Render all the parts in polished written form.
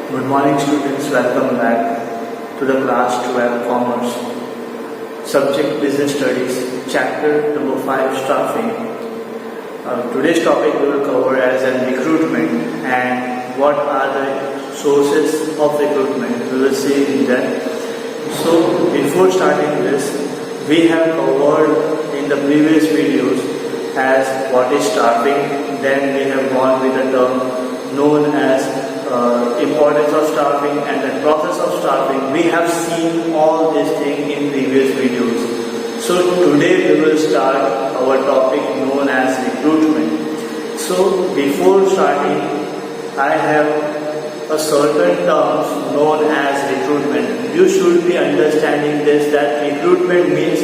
Good morning students, welcome back to the class 12 Commerce. Subject Business Studies, chapter number 5 Staffing. Today's topic we will cover as recruitment and what are the sources of recruitment. We will see in that. So before starting this, we have covered in the previous videos as what is staffing, then we have gone with the term known as importance of staffing and the process of staffing. We have seen all these things in previous videos. So today we will start our topic known as recruitment. So before starting, I have a certain terms known as recruitment. You should be understanding this, that recruitment means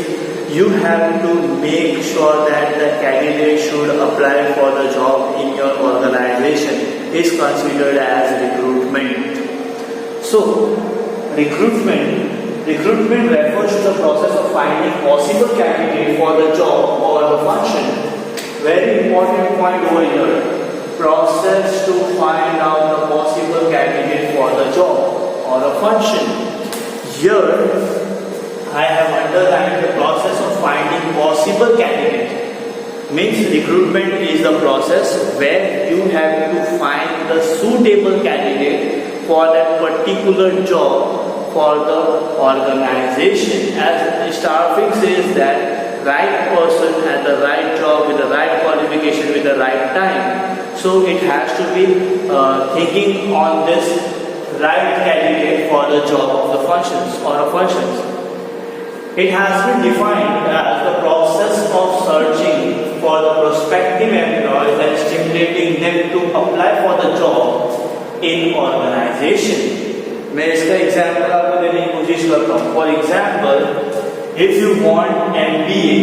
you have to make sure that the candidate should apply for the job in your organization is considered as recruitment. So recruitment refers to the process of finding possible candidate for the job or the function. Very important point over here. Process to find out the possible candidate for the job or a function. Here I have underlined the process of finding possible candidate. Means recruitment is the process where you have to find the suitable candidate for that particular job for the organization. As staffing says that right person at the right job with the right qualification with the right time. So it has to be thinking on this right candidate for the job of the functions or the functions. It has been defined as the process of searching for the prospective employees and stimulating them to apply for the job in organization. मैं इसका example आपको देने की कोशिश करता हूँ. For example, if you want MBA,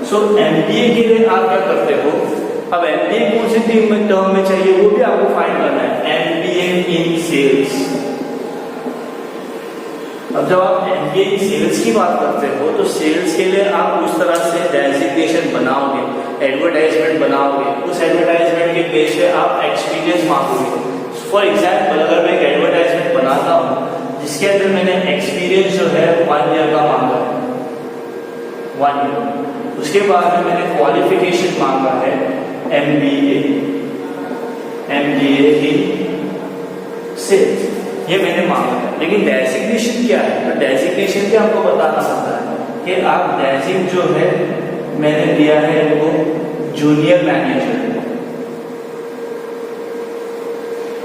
so MBA के लिए आप क्या करते हो? अब MBA कौन सी टर्म में चाहिए वो भी आपको फाइंड करना है. MBA in sales. अब जब आप MBA की सेल्स की बात करते हो तो सेल्स के लिए आप उस तरह से डेजिग्नेशन बनाओगे, एडवर्टाइजमेंट बनाओगे, उस एडवर्टाइजमेंट के बेस पे आप एक्सपीरियंस मांगोगे. फॉर एग्जांपल अगर मैं एक एडवर्टाइजमेंट बनाता हूँ जिसके अंदर मैंने एक्सपीरियंस जो है 1 ईयर का मांगा है, 1 ईयर, उसके बाद में मैंने क्वालिफिकेशन मांगा है MBA in सेल्स, ये मैंने मांगा है. लेकिन डेजिग्नेशन क्या है? तो डेजिग्नेशन भी आपको बताना पड़ता है कि आप डेजिग जो है मैंने दिया है इनको junior manager,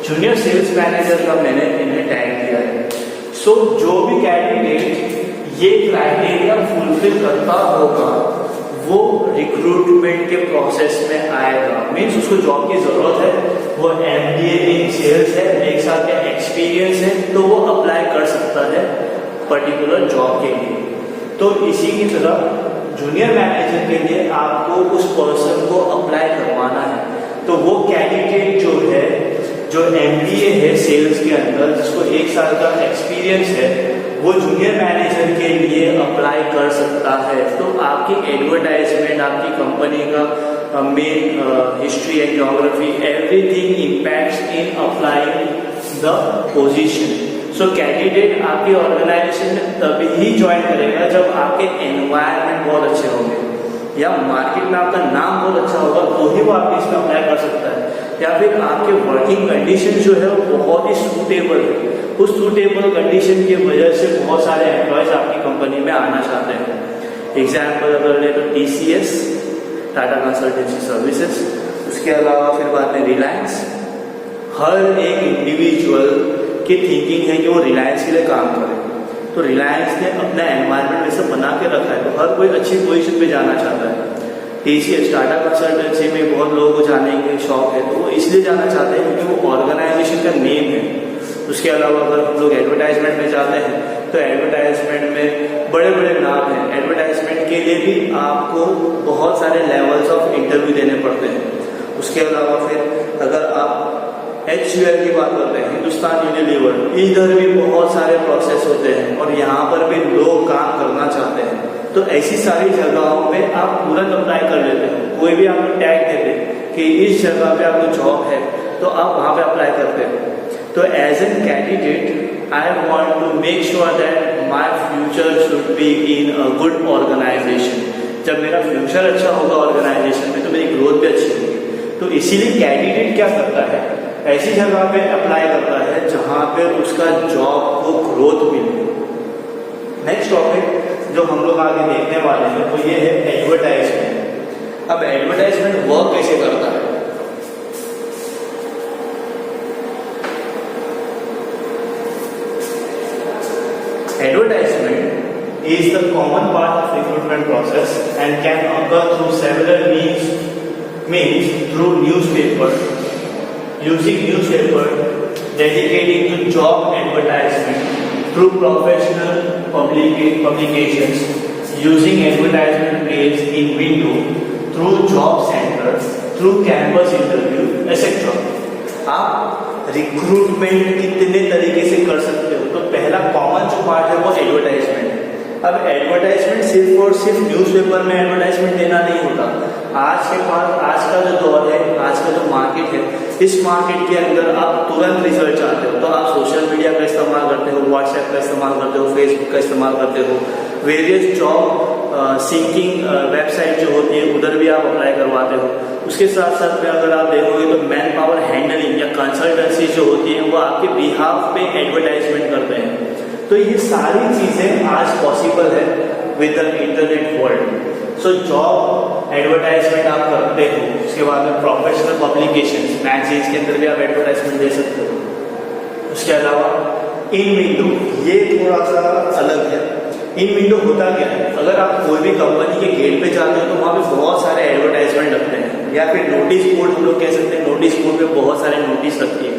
junior sales manager का मैंने इन्हें टैग दिया है. सो जो भी कैंडिडेट ये क्राइटेरिया फुलफिल करता होगा वो रिक्रूटमेंट के प्रोसेस में आएगा. मीन्स उसको जॉब की जरूरत है, वो MBA इन सेल्स है, एक साथ का एक्सपीरियंस है, तो वो अप्लाई कर सकता है पर्टिकुलर जॉब के लिए. तो इसी की तरह जूनियर मैनेजर के लिए आपको उस पर्सन को अप्लाई करवाना है. तो वो कैंडिडेट जो है, जो MBA है सेल्स के अंदर, जिसको 1 साल का एक्सपीरियंस है, वो जूनियर मैनेजर के लिए अप्लाई कर सकता है. तो आपकी एडवर्टाइजमेंट, आपकी कंपनी का main history and geography, everything impacts in applying the position. So candidate आपकी ऑर्गेनाइजेशन में तभी ही ज्वाइन करेगा जब आपके एनवायरनमेंट बहुत अच्छे होंगे या मार्केट में आपका नाम बहुत अच्छा होगा, तो ही वो आपके इसमें अप्लाई कर सकता है. या फिर आपके वर्किंग कंडीशन जो है वो बहुत ही सूटेबल है. उस सूटेबल कंडीशन की वजह से बहुत सारे एम्प्लॉयज आपकी कंपनी में आना चाहते हैं. एग्जाम्पल अगर ले तो TCS, टाटा कंसल्टेंसी सर्विसेज, उसके अलावा फिर बाद में रिलायंस. हर एक इंडिविजुअल की थिंकिंग है कि वो रिलायंस के लिए काम करे. तो रिलायंस ने अपना एनवायरनमेंट वैसे बना के रखा है, तो हर कोई अच्छी पोजीशन पे जाना चाहता है. TCS, टाटा कंसल्टेंसी में बहुत लोगों को जाने के शौक है, तो वो इसलिए जाना चाहते हैं क्योंकि वो ऑर्गेनाइजेशन का नेम है. उसके अलावा अगर हम लोग एडवर्टाइजमेंट में जाते हैं तो एडवर्टाइजमेंट में बड़े बड़े नाम हैं. एडवर्टाइजमेंट के लिए भी आपको बहुत सारे लेवल्स ऑफ इंटरव्यू देने पड़ते हैं. उसके अलावा फिर अगर आप HUL की बात करते हैं, हिंदुस्तान यूनिलीवर, इधर भी बहुत सारे प्रोसेस होते हैं और यहाँ पर भी लोग काम करना चाहते हैं. तो ऐसी सारी जगहों पे आप तुरंत अप्लाई कर लेते हो. कोई भी आपको टैग दे दे कि इस जगह पे आपको जॉब है तो आप वहाँ पे अप्लाई करते हो. तो as an candidate I want to make sure that my future should be in a good organisation. जब मेरा फ्यूचर अच्छा होगा ऑर्गेनाइजेशन में तो मेरी ग्रोथ भी अच्छी होगी। तो इसीलिए कैंडिडेट क्या करता है, ऐसी जगह पे अप्लाई करता है जहाँ पे उसका जॉब को ग्रोथ मिले। नेक्स्ट टॉपिक जो हम लोग आगे देखने वाले हैं वो ये है एडवर्टाइजमेंट। अब एडवर्टाइजमेंट वर्क कैसे करता है? Advertisement is the common part of recruitment process and can occur through several means through newspaper, using newspaper, dedicating to job advertisement, through professional publications, using advertisement page in window, through job center, through campus interview, etc. आप recruitment कितने तरीके से कर सकते हो? तो पहला common जो पार्ट है वो एडवर्टाइजमेंट। अब एडवर्टाइजमेंट सिर्फ और सिर्फ न्यूज़पेपर में एडवर्टाइजमेंट देना नहीं होता। आज का जो दौर है, आज का जो मार्केट है, इस मार्केट के अंदर आप तुरंत रिजल्ट चाहते हो तो आप सोशल मीडिया का इस्तेमाल करते हो, व्हाट्सएप का इस्तेमाल करते हो, फेसबुक का इस्तेमाल करते हो, वेरियस जॉब सीकिंग वेबसाइट जो होती है उधर भी आप अप्लाई करवाते हो। उसके साथ साथ में अगर आप देखोगे तो मैन पावर हैंडलिंग या कंसल्टेंसी जो होती है वो आपके बिहाफ पे एडवर्टाइजमेंट करते हैं। तो ये सारी चीजें आज पॉसिबल है with the internet world. So job advertisement आप करते हो, उसके बाद में प्रोफेशनल पब्लिकेशन मैगजीन्स के अंदर भी आप एडवर्टाइजमेंट दे सकते हो। उसके अलावा इन विंडो, ये थोड़ा सा अलग है। इन विंडो होता क्या है, अगर आप कोई भी कंपनी के गेट पे जाते हो तो वहाँ पे बहुत सारे एडवर्टाइजमेंट लगते हैं, या फिर नोटिस बोर्ड हम लोग कह सकते हैं। नोटिस बोर्ड पे बहुत सारे नोटिस लगती है,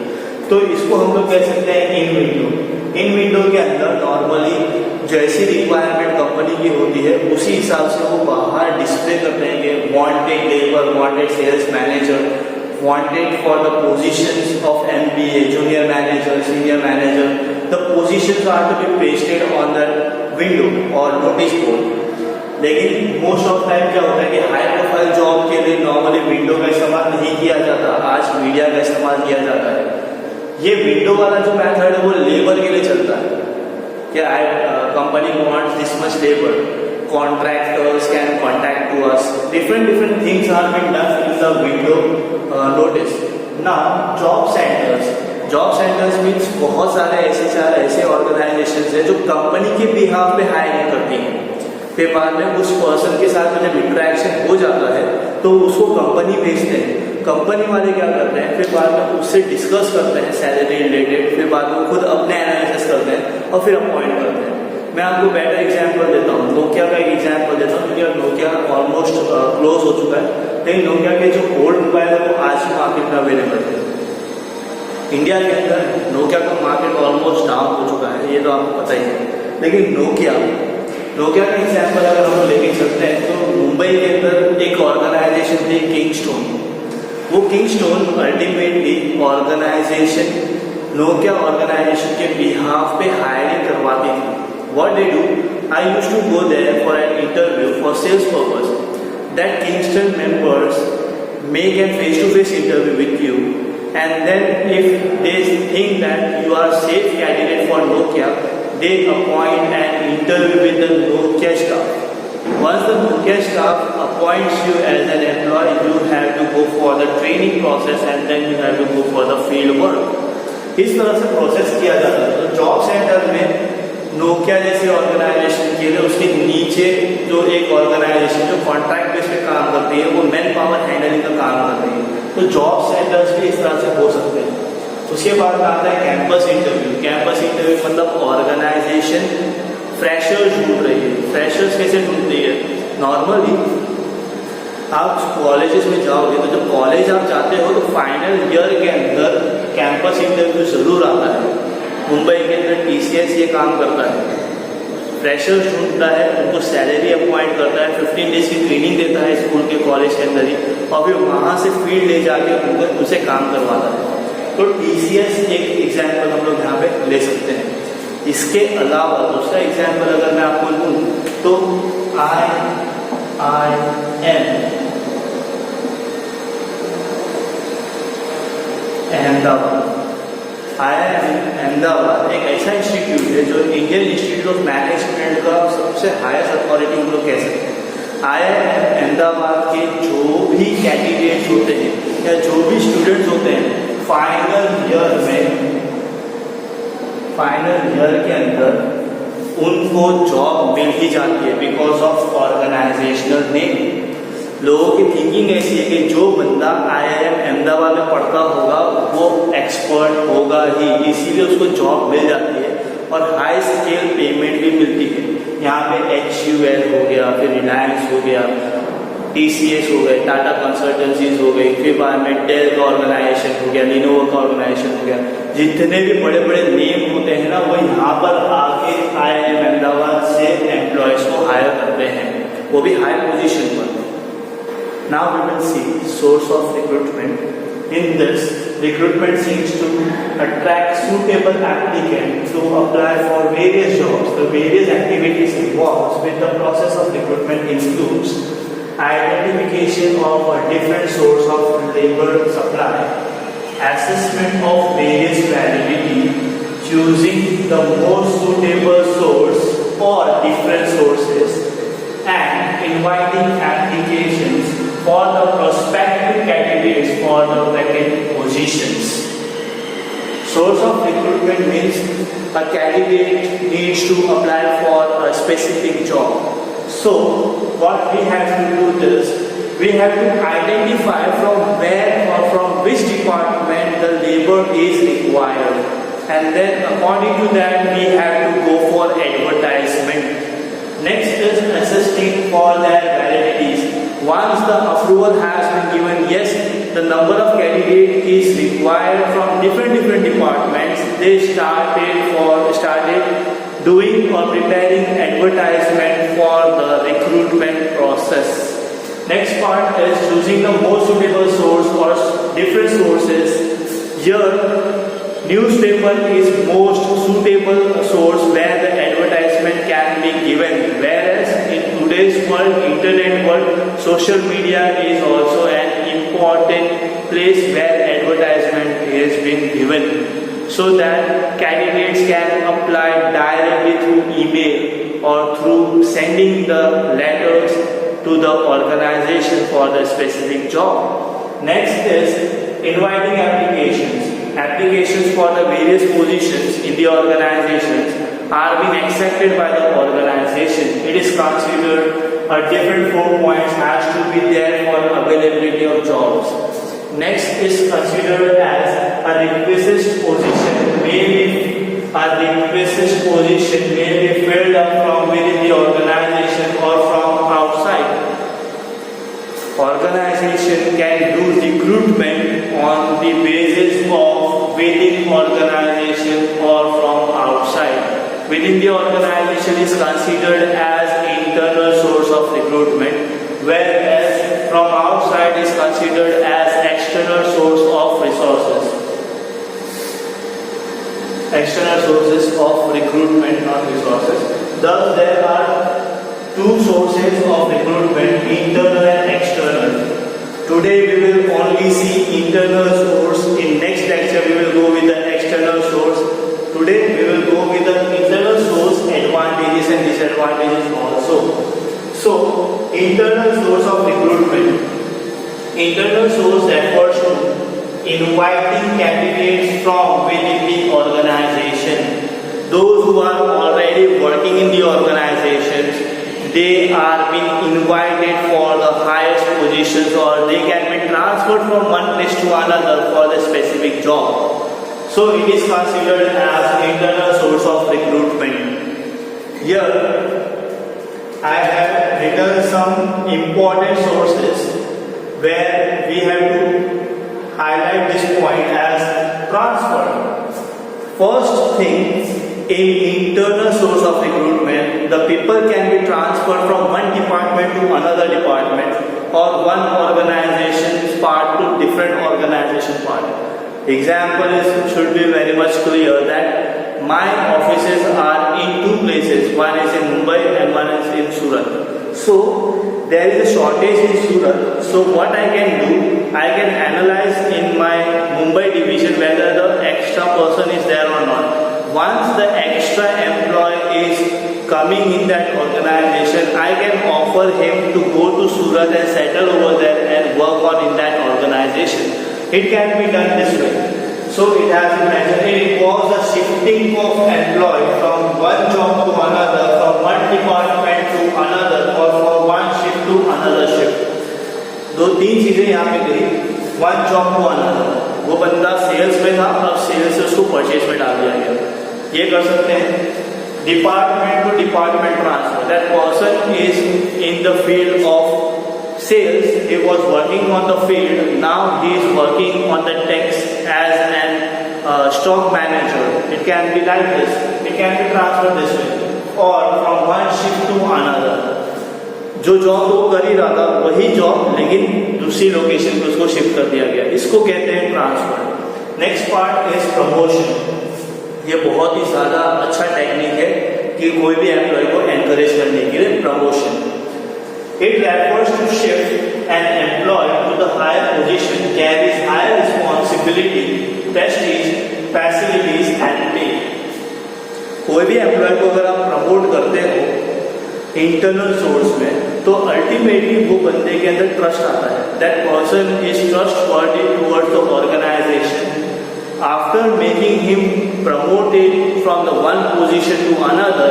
तो इसको हम लोग कह सकते हैं इन विंडो। इन विंडो के अंदर नॉर्मली जैसी रिक्वायरमेंट कंपनी की होती है उसी हिसाब से वो बाहर डिस्प्ले करते हैं कि wanted labour, wanted sales manager, wanted for the positions of MBA, junior manager, senior manager. The positions are to be pasted on the window or notice board. लेकिन मोस्ट ऑफ टाइम क्या होता है कि high profile job के लिए normally window का इस्तेमाल नहीं किया जाता, आज मीडिया का इस्तेमाल किया जाता है। ये विंडो वाला जो मेथड है वो लेबर के लिए चलता है कि company wants this much labour, contractors can contact to us, different things are being done in the window notice. Now job centers means बहुत सारे ऐसे ऑर्गेनाइजेशंस हैं जो कंपनी के बिहाफ पे हायरिंग करती हैं। फिर बाद में उस पर्सन के साथ जब इंटरेक्शन हो जाता है तो उसको कंपनी भेजते हैं। कंपनी वाले क्या करते हैं, फिर बाद में उससे डिस्कस करते हैं सैलरी रिलेटेड, फिर बाद में खुद अपने एनालिसिस करते हैं और फिर अपॉइंट करते हैं। मैं आपको बेटर एग्जाम्पल देता हूँ, नोकिया का एक एग्जाम्पल देता हूँ, क्योंकि नोकिया ऑलमोस्ट क्लोज हो चुका है, लेकिन नोकिया के जो ओल्ड मोबाइल है वो आज भी मार्केट में अवेलेबल है। इंडिया के अंदर नोकिया का मार्केट ऑलमोस्ट डाउन हो चुका है, ये तो आपको पता ही है। लेकिन नोकिया का एग्जाम्पल अगर हम लोग लेके चलते हैं तो मुंबई के अंदर एक ऑर्गेनाइजेशन थी किंगस्टोन। वो Kingston ultimately organisation Nokia organisation के बिहाफ पे हायरिंग करवाती थी। What they do, I used to go there for an interview for sales purpose. That Kingston members make a face-to-face interview with you, and then if they think that you are safe candidate for Nokia, they appoint an interview with the Nokia staff. Once the Nokia staff appoints you as an employee, you have to go for the training process and then you have to go for the field work. इस तरह से process किया जाता है। तो job centre में Nokia जैसी organisation के लिए उसके नीचे जो एक ऑर्गेनाइजेशन जो कॉन्ट्रैक्ट बेस पे काम करती है वो मैन पावर हैंडलिंग का काम कर रही है। तो जॉब सेंटर्स भी इस तरह से हो सकते हैं। उसके बाद आता है कैंपस इंटरव्यू। कैंपस इंटरव्यू मतलब ऑर्गेनाइजेशन फ्रेशर्स ढूंढ रही है। फ्रेशर्स कैसे ढूंढती है, नॉर्मली आप कॉलेजेस में जाओगे तो जब कॉलेज आप जाते हो तो फाइनल ईयर के अंदर कैंपस इंटरव्यू जरूर आता है। मुंबई के अंदर TCS ये काम करता है, फ्रेशर्स ढूंढता है, उनको सैलरी अपॉइंट करता है, 15 डेज की ट्रेनिंग देता है स्कूल के कॉलेज के अंदर ही, और फिर वहाँ से फील्ड ले जाके उनसे काम करवाता है। तो TCS एक एग्जाम्पल हम लोग यहाँ पे ले सकते हैं। इसके अलावा दूसरा एग्जाम्पल अगर मैं आपको लूँ तो IIM अहमदाबाद। IIM अहमदाबाद एक ऐसा इंस्टीट्यूट है जो इंडियन इंस्टीट्यूट ऑफ मैनेजमेंट का सबसे हाईएस्ट अथॉरिटी हम लोग कह सकते हैं। IIM अहमदाबाद के जो भी कैंडिडेट्स होते हैं या जो भी स्टूडेंट्स होते हैं फाइनल ईयर के अंदर उनको जॉब मिल ही जाती है बिकॉज ऑफ ऑर्गेनाइजेशनल नेम। लोगों की थिंकिंग ऐसी है कि जो बंदा IIM अहमदाबाद में पढ़ता होगा वो एक्सपर्ट होगा ही, इसीलिए उसको जॉब मिल जाती है और हाई स्केल पेमेंट भी मिलती है। यहाँ पे HUL हो गया, फिर रिलायंस हो गया, TCS हो गए, टाटा कंसल्टेंसीज हो गई, फिर बाद में डेल का ऑर्गेनाइजेशन हो गया, लिनोवो का ऑर्गेनाइजेशन हो गया। जितने भी बड़े बड़े नेम होते हैं ना वो यहाँ पर आके IIM अहमदाबाद से एम्प्लॉयज को हायर करते हैं, वो भी हाई पोजीशन पर। Now we will see source of recruitment. In this, recruitment seeks to attract suitable applicants to apply for various jobs. The various activities involved with the process of recruitment includes identification of a different source of labor supply, assessment of various validity, choosing the most suitable source or different sources, and inviting applications for the prospective candidates for the vacant positions. Source of recruitment means a candidate needs to apply for a specific job. So what we have to do is we have to identify from where or from which department the labor is required, and then according to that we have to go for advertisement. Next is assisting for their validities. Once the approval has been given, yes, the number of candidates is required from different departments, they started doing or preparing advertisement for the recruitment process. Next part is choosing the most suitable source or different sources. Here, newspaper is most suitable source where the advertisement can be given, whereas in today's world, internet world, social media is also an important place where advertisement is being given, so that candidates can apply directly through email or through sending the letters to the organization for the specific job. Next is inviting applications. Applications for the various positions in the organizations are being accepted by the organization. It is considered a different 4 points has to be there for availability of jobs. Next is considered as a requisite position may be filled up from within the organization or from outside. Organization can do recruitment on the basis of within organization or from outside. Within the organization is considered as internal source of recruitment, whereas from outside is considered as external source of resources. External sources of recruitment, not resources. Thus there are two sources of recruitment, internal and external. Today we will only see internal source. In next lecture we will go with the external source. Today we will go with the internal source, advantages and disadvantages also. So, internal source of recruitment. Internal source refers to inviting candidates from within the organization. Those who are already working in the organizations, they are being invited for the highest positions, or they can be transferred from one place to another for the specific job. So it is considered as internal source of recruitment. Here I have written some important sources where we have to highlight this point as transfer. First thing, in internal source of recruitment, the people can be transferred from one department to another department, or one organization's part to different organization part. Example should be very much clear that my offices are in two places. One is in Mumbai and one is in Surat. So there is a shortage in Surat. So what I can do, I can analyze in my Mumbai division whether the extra extra person is there or not. Once the extra employee is coming in that organization, I can offer him to go to Surat and settle over there and work on in that organization. It can be done this way. So it has been mentioned, it involves a shifting of employee from one job to another, from one department to another, or from one shift to another shift. दो तीन चीजें यहाँ पे करी, one job to another. वो बंदा sales में था, अब सेल्स से उसको परचेज में डाल दिया गया. ये कर सकते हैं. Department to department transfer. That person is in the field of sales, he was working on the field, now he is working on the text as an stock manager. It can be like this, it can be transferred this way, or from one shift to another. जो job वो कर ही रहा था वही job लेकिन दूसरी location पे उसको शिफ्ट कर दिया गया. इसको कहते हैं transfer. Next part is promotion. ये बहुत ही ज्यादा अच्छा टेक्निक है कि कोई भी एम्प्लॉय को एनकरेज करने के लिए. Promotion, it refers to shift an employee to the higher position, carries higher responsibility, prestige, facilities and pay. कोई भी एम्प्लॉय को अगर आप प्रमोट करते हो इंटरनल सोर्स में, तो अल्टीमेटली वो बंदे के अंदर ट्रस्ट आता है. That person is trustworthy towards the organisation. After making him promoted from the one position to another,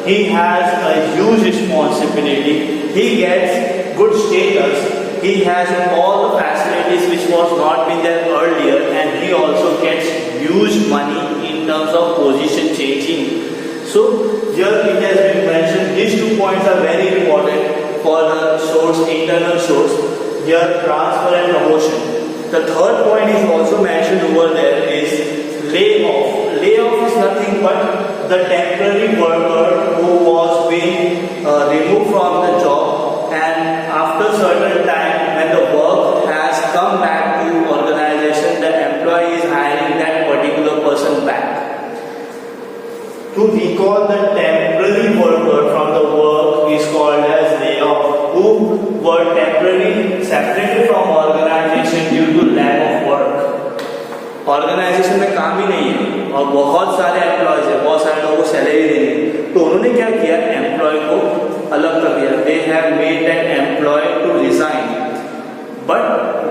he has a huge responsibility. He gets good status. He has all the facilities which was not been there earlier, and he also gets huge money in terms of position changing. So here it has been mentioned. These 2 points are very important for the source, internal source. Here transfer and promotion. The third point is also mentioned over there is layoff. Layoff is nothing but the temporary worker who was being removed from the job, and after certain time when the work has come back to organization, the employee is hiring that particular person back. To recall the temporary worker from the work is called as layoff, who were temporarily separated from organization due to lack of work. Organisation में काम ही नहीं है और बहुत सारे employees है, बहुत सारे लोगों को सैलरी देनी है, तो उन्होंने क्या किया, एम्प्लॉय को अलग कर दिया. They have made that employ to resign. But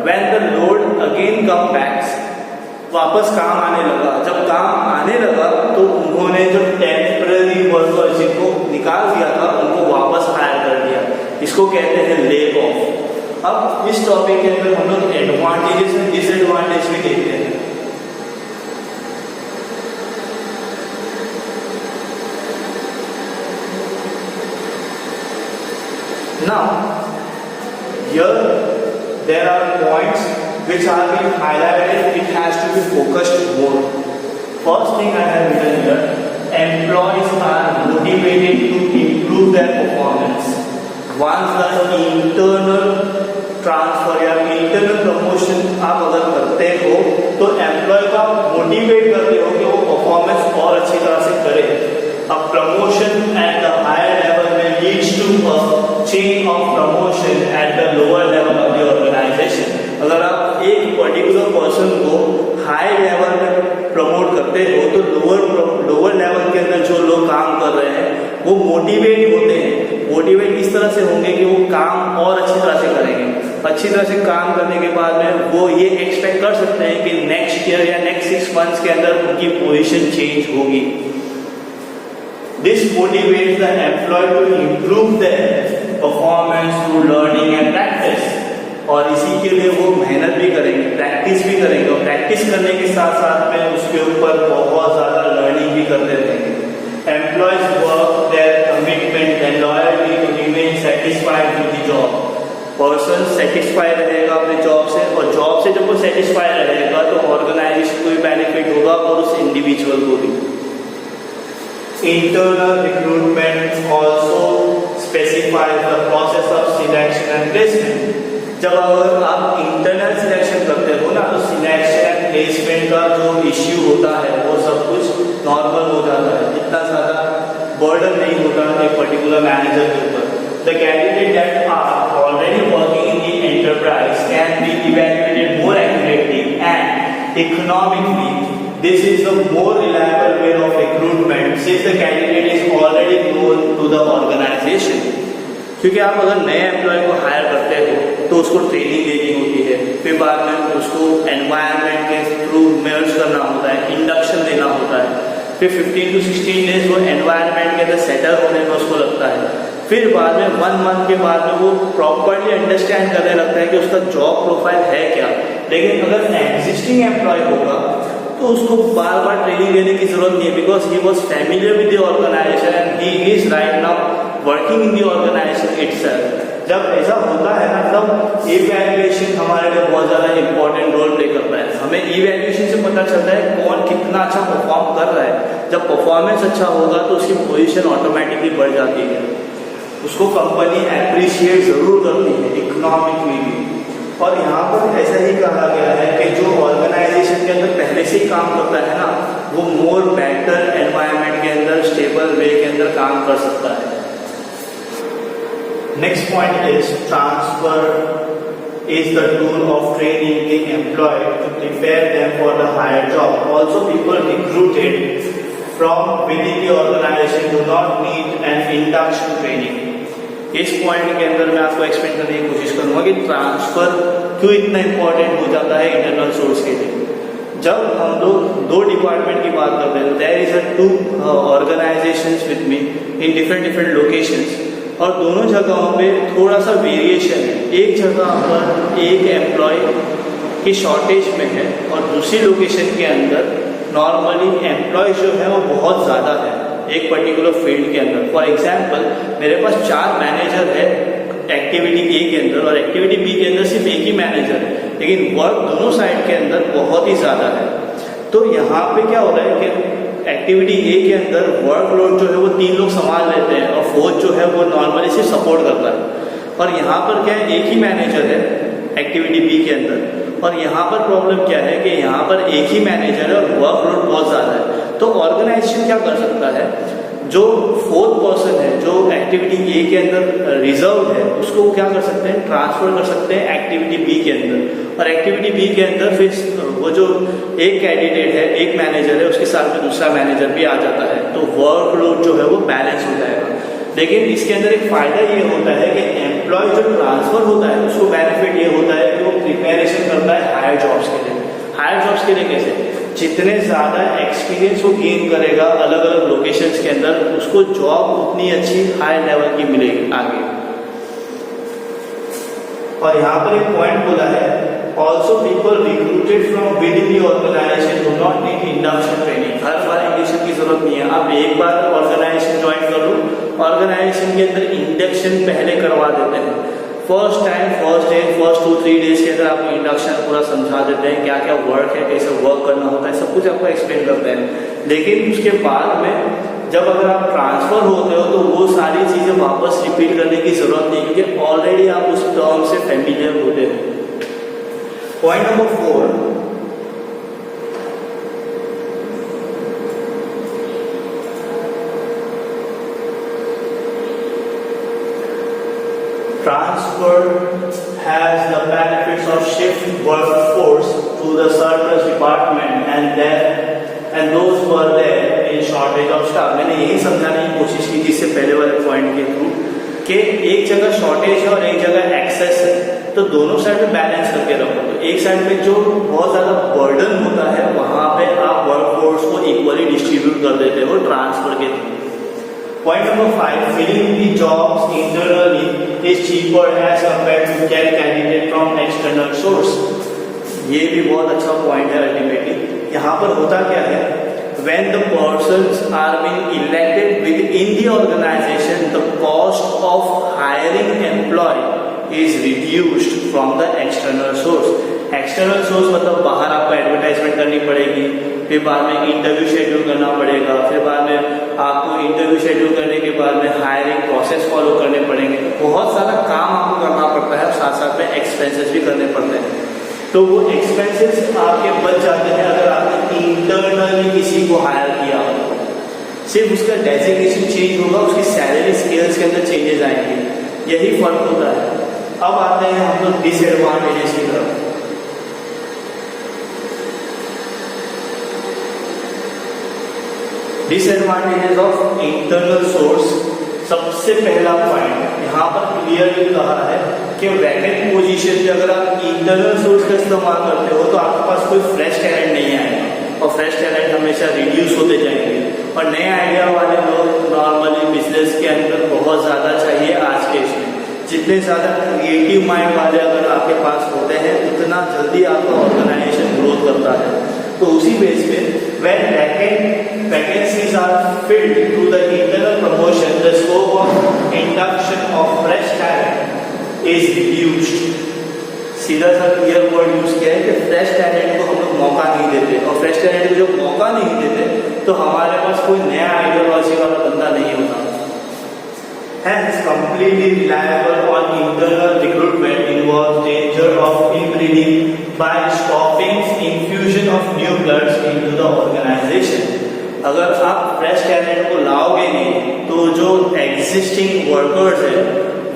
when the load again come backs, वापस काम आने लगा. जब काम आने लगा तो उन्होंने जो टेम्पररी वर्कर जिनको निकाल दिया था उनको वापस हायर कर दिया. इसको कहते हैं ले ऑफ. अब इस टॉपिक के अंदर हम लोग एडवांटेजेस एंड डिसएडवांटेज भी देखते हैं. Now, here there are points which are being highlighted. It has to be focused more. First thing I have written here: employees are motivated to improve their performance. Once the internal transfer या internal promotion आप अगर करते हो तो employ को motivate करते हो कि वो परफॉर्मेंस और अच्छी तरह से करे. A promotion at the higher level may leads to a chain of promotion at the lower level of the organization. अगर आप एक पर्टिकुलर पर्सन को हाई लेवल पे प्रमोट करते हो तो लोअर लेवल के अंदर जो लोग काम कर रहे हैं वो मोटिवेट होते हैं. मोटिवेट इस तरह से होंगे कि वो काम और अच्छी तरह से करेंगे. अच्छी तरह से काम करने के बाद में वो ये एक्सपेक्ट कर सकते हैं कि नेक्स्ट ईयर या नेक्स्ट 6 months के अंदर उनकी पोजीशन चेंज होगी. This motivates the employee to improve their performance through learning and practice. और इसी के लिए वो मेहनत भी करेंगे, प्रैक्टिस भी करेंगे, और प्रैक्टिस करने के साथ साथ में उसके ऊपर बहुत ज़्यादा लर्निंग भी करते रहेंगे. Employees work their commitment and loyalty to remain satisfied with the job. Person satisfy रहेगा अपने जॉब से, और जॉब से जब वो सेटिस्फाई रहेगा तो ऑर्गेनाइजेशन को भी बेनिफिट होगा और उस इंडिविजुअल को भी. Internal recruitment also specifies the process of selection and placement. जब अगर आप इंटरनल सिलेक्शन करते हो ना तो सिलेक्शन एंड प्लेसमेंट का जो इश्यू होता है वो सब कुछ नॉर्मल हो जाता है. इतना ज़्यादा बर्डन नहीं होता एक पर्टिकुलर मैनेजर के ऊपर. The candidate that are already working in the enterprise can be evaluated more accurately and economically this is the more reliable way of recruitment since the candidate is already known to the organization. क्योंकि आप अगर नए employ को higher करते हो तो उसको training देनी होती है, फिर बाद में उसको एनवायरनमेंट के थ्रू मर्ज करना होता है, इंडक्शन देना होता है, फिर 15 to 16 डेज वो एनवायरनमेंट के अंदर सेटल होने में उसको लगता है, फिर बाद में 1 मंथ के बाद में वो प्रॉपरली अंडरस्टैंड करने लगता है कि उसका जॉब प्रोफाइल है क्या। लेकिन अगर एग्जिस्टिंग एम्प्लॉय होगा तो उसको बार बार ट्रेनिंग देने की जरूरत नहीं है, because he was familiar with the organisation and he is right now working in the organisation itself. जब ऐसा होता है ना तब इवैल्यूएशन हमारे लिए बहुत ज़्यादा इंपॉर्टेंट रोल प्ले करता है। हमें इवैल्यूएशन से पता चलता है कौन कितना अच्छा परफॉर्म कर रहा है। जब परफॉर्मेंस अच्छा होगा तो उसकी पोजीशन ऑटोमेटिकली बढ़ जाती है, उसको कंपनी एप्रिशिएट जरूर करती है इकोनॉमिकली भी। और यहाँ पर ऐसा ही कहा गया है कि जो ऑर्गेनाइजेशन के अंदर पहले से ही काम करता है ना वो मोर बेटर एनवायरनमेंट के अंदर स्टेबल वे के अंदर काम कर सकता है। Next point is transfer is the tool of training the employee to prepare them for the higher job. Also, people recruited from within the organization do not need an induction training. इस point के अंदर मैं आपको explain करने की कोशिश करूंगा कि ट्रांसफर क्यों इतना इंपॉर्टेंट हो जाता है इंटरनल सोर्स के लिए। जब हम लोग दो डिपार्टमेंट की बात करते हैं, there is a 2 organisations with me in different locations, और दोनों जगहों पे थोड़ा सा वेरिएशन है। एक जगह पर एक एम्प्लॉय की शॉर्टेज में है और दूसरी लोकेशन के अंदर नॉर्मली एम्प्लॉय जो है वो बहुत ज़्यादा है एक पर्टिकुलर फील्ड के अंदर। फॉर एग्जांपल मेरे पास 4 मैनेजर है एक्टिविटी ए के अंदर और एक्टिविटी बी के अंदर सिर्फ एक ही मैनेजर है, लेकिन वर्क दोनों साइड के अंदर बहुत ही ज़्यादा है। तो यहाँ पे क्या हो रहा है कि एक्टिविटी ए के अंदर वर्कलोड जो है वो 3 लोग संभाल लेते हैं और 4th जो है वो नॉर्मली सिर्फ सपोर्ट करता है। और यहाँ पर क्या है, एक ही मैनेजर है एक्टिविटी बी के अंदर, और यहाँ पर प्रॉब्लम क्या है कि यहाँ पर एक ही मैनेजर है और वर्कलोड बहुत ज़्यादा है। तो ऑर्गेनाइजेशन क्या कर सकता है, जो 4th पर्सन है जो एक्टिविटी ए के अंदर रिजर्व है उसको क्या कर सकते हैं, ट्रांसफर कर सकते हैं एक्टिविटी बी के अंदर, और एक्टिविटी बी के अंदर फिर वो जो एक कैंडिडेट है एक मैनेजर है उसके साथ में दूसरा मैनेजर भी आ जाता है, तो वर्कलोड जो है वो बैलेंस हो जाएगा। लेकिन इसके अंदर एक फायदा ये होता है कि एम्प्लॉय जो ट्रांसफर होता है उसको बेनिफिट ये होता है कि वो प्रिपरेशन करता है हायर जॉब्स के लिए। हायर जॉब्स के लिए कैसे, जितने ज़्यादा एक्सपीरियंस वो गेन करेगा अलग अलग लोकेशंस के अंदर उसको जॉब उतनी अच्छी हाई लेवल की मिलेगी आगे। और यहाँ पर एक पॉइंट बोला है, also people recruited from within the organisation do not need induction training. हर बार इंडक्शन की जरूरत नहीं है, आप एक बार ऑर्गेनाइजेशन ज्वाइन कर लो, ऑर्गेनाइजेशन के अंदर इंडक्शन पहले करवा देते हैं। First time first day first 2-3 days के अंदर आपको इंडक्शन पूरा समझा देते हैं, क्या क्या वर्क है, कैसे वर्क करना होता है, सब कुछ आपको एक्सप्लेन करते हैं। लेकिन उसके बाद में जब अगर आप ट्रांसफर होते हो तो वो सारी चीज़ें वापस रिपीट करने की जरूरत नहीं, क्योंकि ऑलरेडी आप उस टर्म से फेमिलियर होते हो। Point number 4, transfer has the benefits of shift workforce to the surplus department and those who are there in shortage of staff। मैंने यही समझाने की कोशिश की जिससे पहले वाले पॉइंट के थ्रू कि एक जगह शॉर्टेज है और एक जगह एक्सेस है, तो दोनों साइड में बैलेंस करके रखो। तो एक साइड में जो बहुत ज़्यादा बर्डन होता है वहाँ पे आप वर्कफोर्स को इक्वली डिस्ट्रीब्यूट कर देते हो ट्रांसफर के through. Point number 5, filling the jobs internally is cheaper as compared to get candidate from external source। ये भी बहुत अच्छा पॉइंट है अल्टीमेटली। यहाँ पर होता क्या है, when the persons are being elected within the organization, the cost of hiring employee is reduced from the external source। External source मतलब बाहर आपको एडवर्टाइजमेंट करनी पड़ेगी, फिर बाद में इंटरव्यू शेड्यूल करना पड़ेगा, फिर बाद में आपको इंटरव्यू शेड्यूल करने के बाद में हायरिंग प्रोसेस फॉलो करने पड़ेंगे, बहुत सारा काम आपको करना पड़ता है और साथ साथ में एक्सपेंसेस भी करने पड़ते हैं। तो वो एक्सपेंसेस आपके बच जाते हैं अगर आपने इंटरनली किसी को हायर किया हो। सिर्फ उसका डेजिग्नेशन चेंज होगा, उसकी सैलरी स्केल्स के अंदर चेंजेस आएंगे, यही फर्क होता है। अब आते हैं हम लोग डिसएडवांटेजेस की तरफ। Disadvantages of internal source. सबसे पहला पॉइंट यहाँ पर क्लियरली कहा है कि वैकेंट पोजीशन पे अगर आप इंटरनल सोर्स का इस्तेमाल करते हो तो आपके पास कोई फ्रेश टैलेंट नहीं आएगा, और फ्रेश टैलेंट हमेशा रिड्यूस होते जाएंगे, और नए आइडिया वाले लोग नॉर्मली बिजनेस के अंदर बहुत ज़्यादा चाहिए आज के इसमें। जितने ज़्यादा क्रिएटिव माइंड वाले अगर आपके पास होते हैं उतना जल्दी आपका ऑर्गेनाइजेशन ग्रोथ करता है। तो उसी बेस पे when vacancies are filled through the internal promotion, the scope of induction of fresh talent is reduced। सीधा सा क्लियर वर्ड यूज किया है कि फ्रेश टैलेंट को हम लोग मौका नहीं देते, और फ्रेश टैलेंट को जब मौका नहीं देते तो हमारे पास कोई नया आइडियोलॉजी वाला बंदा नहीं होता। Hence, completely reliable on internal recruitment involves danger of inbreeding by stopping infusion of new bloods into the organization। अगर आप फ्रेश टैलेंट को लाओगे नहीं तो जो एग्जिस्टिंग वर्कर्स है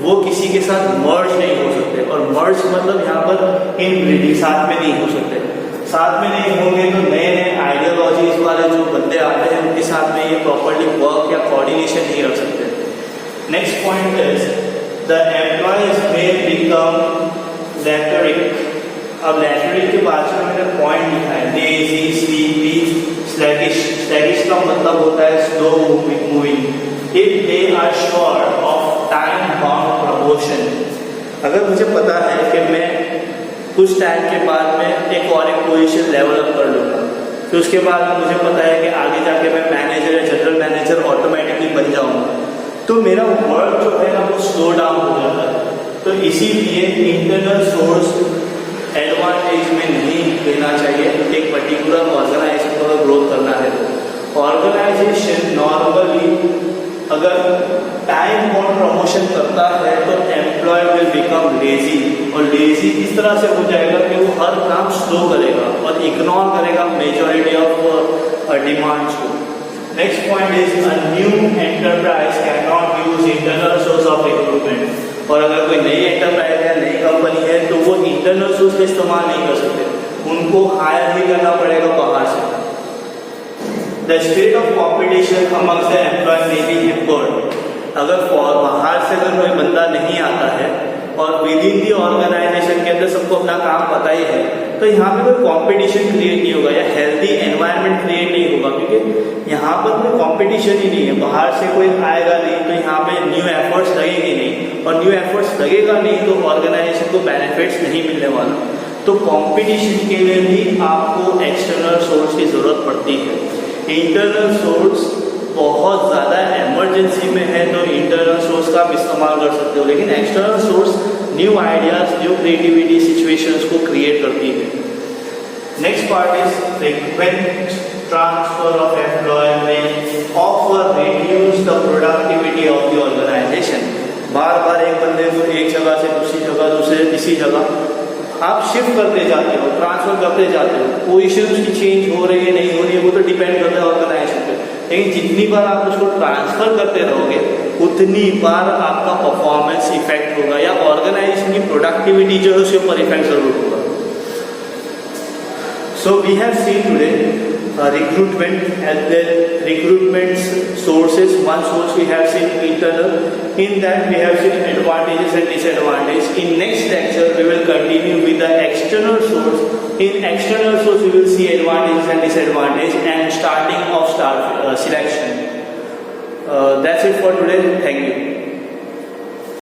वो किसी के साथ मर्ज नहीं हो सकते, और मर्ज मतलब यहाँ पर इनब्रीडिंग, साथ में नहीं हो सकते। साथ में नहीं होंगे तो नए नए आइडियोलॉजीज वाले जो बंदे आते हैं उनके साथ में ये प्रॉपर्ली वर्क या कोऑर्डिनेशन नहीं रख सकते। Next point is the employees may become lethargic। अब lethargic के बाद में मैंने पॉइंट लिखा है lazy, sleepy, sluggish। sluggish का मतलब होता है slow moving if they are short of time bound promotion। अगर मुझे पता है कि मैं कुछ टाइम के बाद में एक पोजीशन लेवल अप कर लूँगा, फिर उसके बाद मुझे पता है कि आगे जाके मैं मैनेजर या जनरल मैनेजर ऑटोमेटिकली बन जाऊँगा, तो मेरा वर्क जो है ना वो स्लो डाउन हो जाता है। तो इसीलिए इंटरनल सोर्स एडवांटेज में नहीं लेना चाहिए। एक पर्टिकुलर ऑर्गेनाइजेशन को ग्रोथ करना है तो ऑर्गेनाइजेशन नॉर्मली अगर टाइम बाउंड प्रमोशन करता है तो एम्प्लॉय विल बिकम लेजी, और लेजी इस तरह से हो जाएगा कि वो हर काम स्लो करेगा और इग्नोर करेगा मेजॉरिटी ऑफ डिमांड्स को। Next point is a new enterprise cannot use internal source of recruitment। और अगर कोई नई एंटरप्राइज है, नई कंपनी है, तो वो इंटरनल सोर्स का इस्तेमाल नहीं कर सकते, उनको हायर ही करना पड़ेगा बाहर से। The spirit of competition amongst the employees may be hampered। अगर बाहर से अगर कोई बंदा नहीं आता है और विद इन दी ऑर्गेनाइजेशन के अंदर सबको अपना काम पता ही है, तो यहाँ पे कोई कंपटीशन क्रिएट नहीं होगा या हेल्दी एनवायरनमेंट क्रिएट नहीं होगा, क्योंकि यहाँ पर कोई कंपटीशन ही नहीं है, बाहर से कोई आएगा नहीं, तो यहाँ पे न्यू एफर्ट्स लगेंगे नहीं, और न्यू एफर्ट्स लगेगा नहीं तो ऑर्गेनाइजेशन को बेनिफिट्स नहीं मिलने वाला। तो कंपटीशन के लिए भी आपको एक्सटर्नल सोर्स की जरूरत पड़ती है। इंटरनल सोर्स बहुत ज़्यादा इमरजेंसी में है तो इंटरनल सोर्स का आप इस्तेमाल कर सकते हो, लेकिन external source new ideas, new creativity situations को क्रिएट करती है। Next part is frequent transfer of employment offer reduce the productivity of the organisation. बार बार एक बंदे को एक जगह से दूसरी जगह, दूसरे तीसरी जगह आप शिफ्ट करते जाते हो, ट्रांसफर करते जाते हो, पोजीशन उसकी चेंज हो रही है नहीं हो रही है वो तो डिपेंड करता है ऑर्गेनाइजेशन पे, लेकिन जितनी बार आप उसको ट्रांसफर करते रहोगे उतनी बार आपका परफॉर्मेंस इफेक्ट होगा या ऑर्गेनाइजेशन की प्रोडक्टिविटी जो है उसके ऊपर इफेक्ट जरूर होगा। So we have seen today recruitment and then recruitment sources. One source we have seen internal, in that we have seen advantages and disadvantages. In next lecture we will continue with the external source. In external source we will see advantages and disadvantages and starting of selection. That's it for today. Thank you.